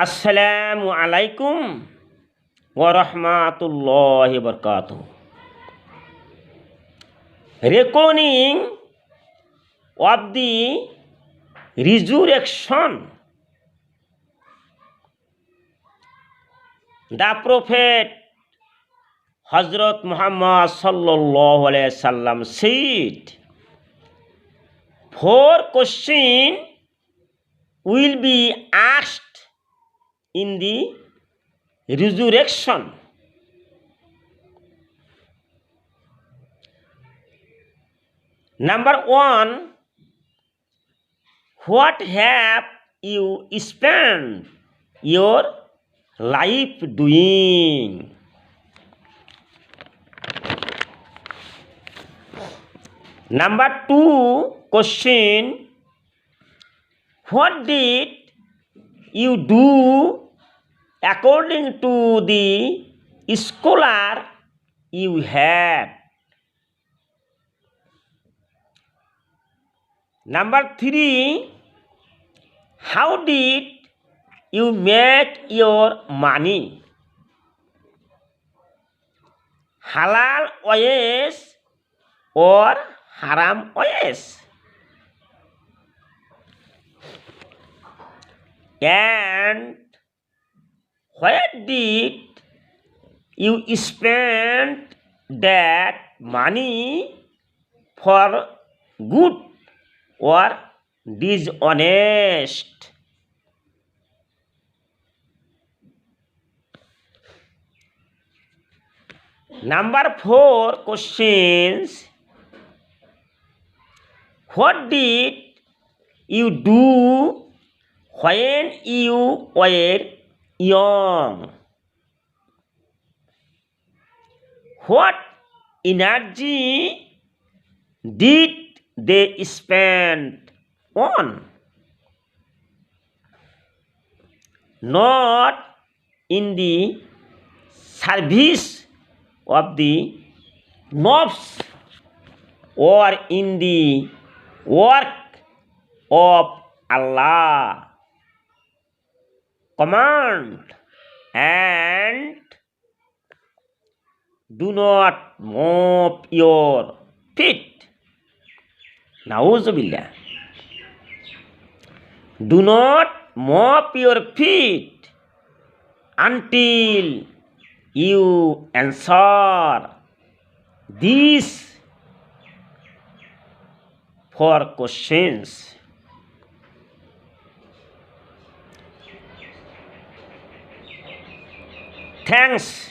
আসসালামু আলাইকুম ওয়া রাহমাতুল্লাহি ওয়া বারাকাতুহু। Reckoning of the resurrection. The Prophet Hazrat Muhammad sallallahu alaihi wasallam said, four questions will be asked in the resurrection. Number one, what have you spent your life doing? Number two question, what did you do according to the scholar you had? Number three, how did you make your money? Halal ways or haram ways? And where did you spend that money for good or dishonest? Number four questions, what did you do when you were young? What energy did they spend on? Not in the service of the nafs or in the work of Allah command, and do not mop your feet. Nauzubillah. Do not mop your feet until you answer these four questions. Thanks